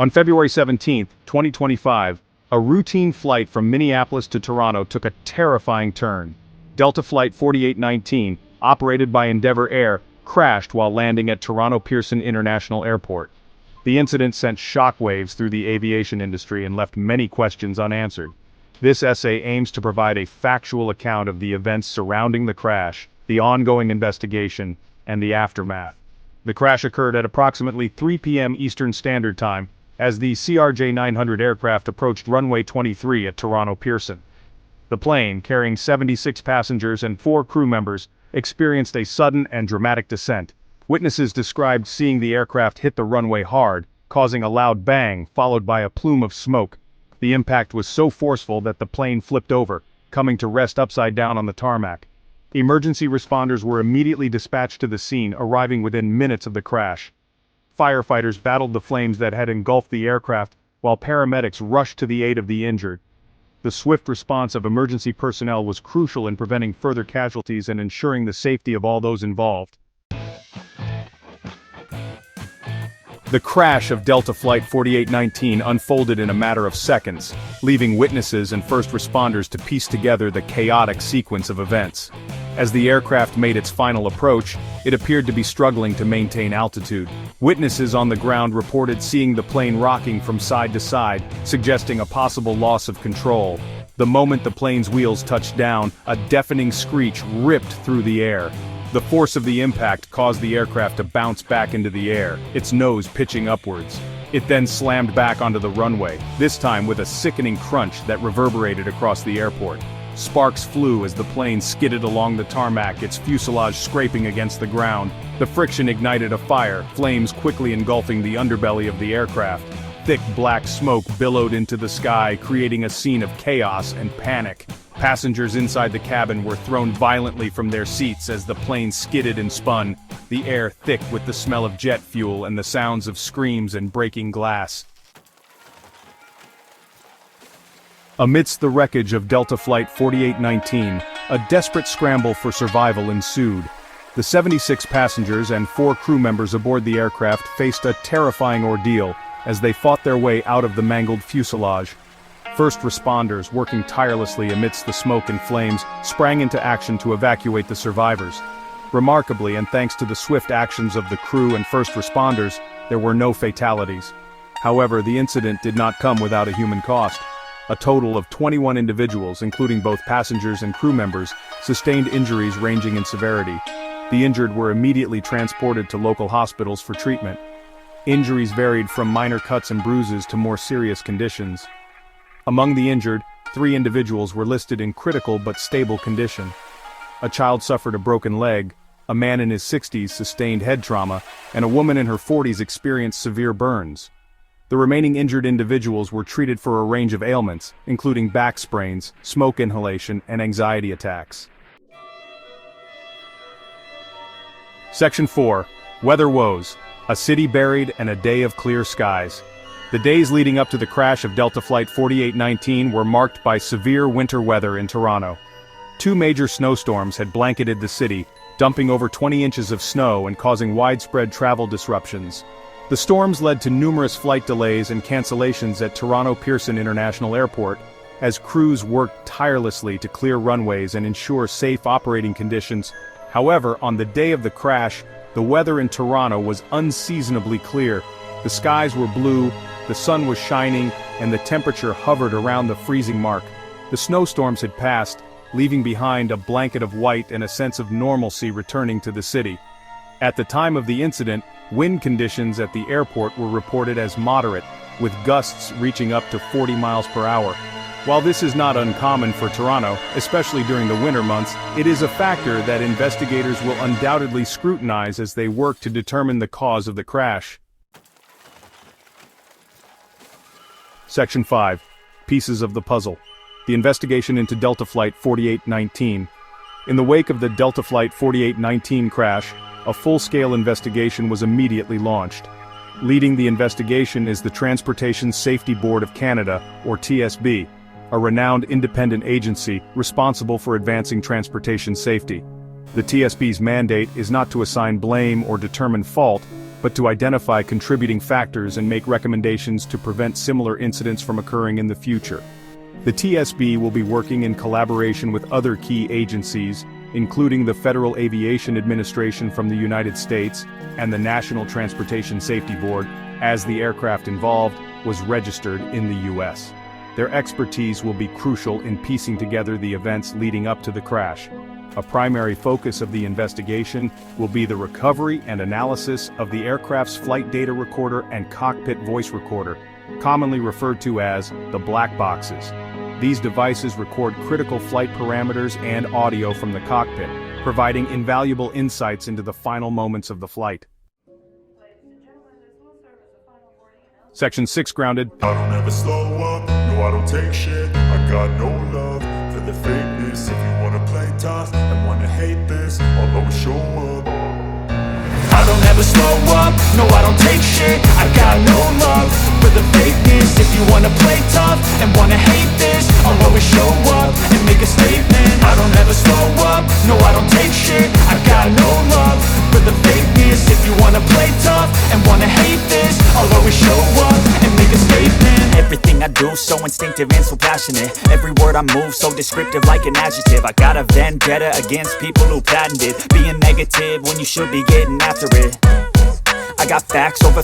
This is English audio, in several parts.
On February 17, 2025, a routine flight from Minneapolis to Toronto took a terrifying turn. Delta Flight 4819, operated by Endeavour Air, crashed while landing at Toronto Pearson International Airport. The incident sent shockwaves through the aviation industry and left many questions unanswered. This essay aims to provide a factual account of the events surrounding the crash, the ongoing investigation, and the aftermath. The crash occurred at approximately 3 p.m. Eastern Standard Time, as the CRJ-900 aircraft approached runway 23 at Toronto Pearson. The plane, carrying 76 passengers and 4 crew members, experienced a sudden and dramatic descent. Witnesses described seeing the aircraft hit the runway hard, causing a loud bang followed by a plume of smoke. The impact was so forceful that the plane flipped over, coming to rest upside down on the tarmac. Emergency responders were immediately dispatched to the scene, arriving within minutes of the crash. Firefighters battled the flames that had engulfed the aircraft, while paramedics rushed to the aid of the injured. The swift response of emergency personnel was crucial in preventing further casualties and ensuring the safety of all those involved. The crash of Delta Flight 4819 unfolded in a matter of seconds, leaving witnesses and first responders to piece together the chaotic sequence of events. As the aircraft made its final approach, it appeared to be struggling to maintain altitude. Witnesses on the ground reported seeing the plane rocking from side to side, suggesting a possible loss of control. The moment the plane's wheels touched down, a deafening screech ripped through the air. The force of the impact caused the aircraft to bounce back into the air, its nose pitching upwards. It then slammed back onto the runway, this time with a sickening crunch that reverberated across the airport. Sparks flew as the plane skidded along the tarmac, its fuselage scraping against the ground. The friction ignited a fire, flames quickly engulfing the underbelly of the aircraft. Thick black smoke billowed into the sky, creating a scene of chaos and panic. Passengers inside the cabin were thrown violently from their seats as the plane skidded and spun, the air thick with the smell of jet fuel and the sounds of screams and breaking glass. Amidst the wreckage of Delta Flight 4819, a desperate scramble for survival ensued. The 76 passengers and 4 crew members aboard the aircraft faced a terrifying ordeal as they fought their way out of the mangled fuselage. First responders, working tirelessly amidst the smoke and flames, sprang into action to evacuate the survivors. Remarkably, and thanks to the swift actions of the crew and first responders, there were no fatalities. However, the incident did not come without a human cost. A total of 21 individuals, including both passengers and crew members, sustained injuries ranging in severity. The injured were immediately transported to local hospitals for treatment. Injuries varied from minor cuts and bruises to more serious conditions. Among the injured, 3 individuals were listed in critical but stable condition. A child suffered a broken leg, a man in his 60s sustained head trauma, and a woman in her 40s experienced severe burns. The remaining injured individuals were treated for a range of ailments, including back sprains, smoke inhalation, and anxiety attacks. Section 4. Weather Woes. A city buried and a day of clear skies. The days leading up to the crash of Delta Flight 4819 were marked by severe winter weather in Toronto. 2 major snowstorms had blanketed the city, dumping over 20 inches of snow and causing widespread travel disruptions. The storms led to numerous flight delays and cancellations at Toronto Pearson International Airport, as crews worked tirelessly to clear runways and ensure safe operating conditions. However, on the day of the crash, the weather in Toronto was unseasonably clear. The skies were blue, the sun was shining, and the temperature hovered around the freezing mark. The snowstorms had passed, leaving behind a blanket of white and a sense of normalcy returning to the city. At the time of the incident, wind conditions at the airport were reported as moderate, with gusts reaching up to 40 miles per hour. While this is not uncommon for Toronto, especially during the winter months, it is a factor that investigators will undoubtedly scrutinize as they work to determine the cause of the crash. Section 5. Pieces of the puzzle. The investigation into Delta Flight 4819. In the wake of the Delta Flight 4819 crash, a full-scale investigation was immediately launched. Leading the investigation is the Transportation Safety Board of Canada, or TSB, a renowned independent agency responsible for advancing transportation safety. The TSB's mandate is not to assign blame or determine fault, but to identify contributing factors and make recommendations to prevent similar incidents from occurring in the future. The TSB will be working in collaboration with other key agencies, including the Federal Aviation Administration from the United States and the National Transportation Safety Board, as the aircraft involved was registered in the U.S. Their expertise will be crucial in piecing together the events leading up to the crash. A primary focus of the investigation will be the recovery and analysis of the aircraft's flight data recorder and cockpit voice recorder, commonly referred to as the black boxes. These devices record critical flight parameters and audio from the cockpit, providing invaluable insights into the final moments of the flight. Section 6 grounded. I don't ever slow up, no I don't take shit. I got no love for the fakeness. If you wanna play tough and wanna hate this, I'll always show up. I don't ever slow up, no I don't take shit. I got no love for the fakeness. If you wanna play tough and wanna hate this, I'll always show up and make a statement. I don't ever slow up, no I don't take shit. I got no love for the fakeness. If you wanna play tough and wanna hate this, I'll always show up and make a statement. Everything I do so instinctive and so passionate. Every word I move so descriptive like an adjective. I got a vendetta against people who patented being negative when you should be getting after it. I got facts over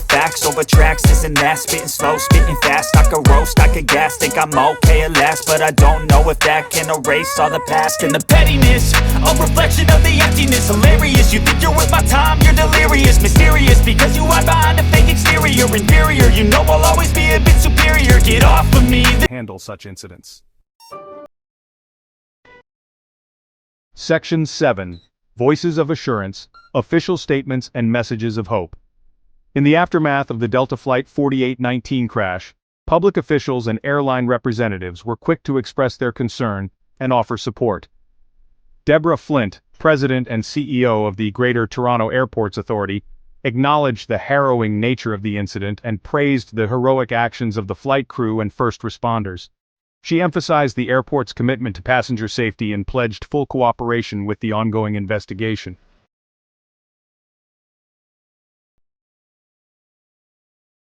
tracks, this and that. Spitting slow, spitting fast. I could roast, I could gas. Think I'm okay at last, but I don't know if that can erase all the past. And the pettiness, a reflection of the emptiness. Hilarious, you think you're worth my time, you're delirious. Mysterious, because you hide behind a fake exterior. Inferior, you know I'll always be a bit superior. Get off of me. Handle such incidents. Section 7. Voices of Assurance, Official Statements and Messages of Hope. In the aftermath of the Delta Flight 4819 crash, public officials and airline representatives were quick to express their concern and offer support. Deborah Flint, President and CEO of the Greater Toronto Airports Authority, acknowledged the harrowing nature of the incident and praised the heroic actions of the flight crew and first responders. She emphasized the airport's commitment to passenger safety and pledged full cooperation with the ongoing investigation.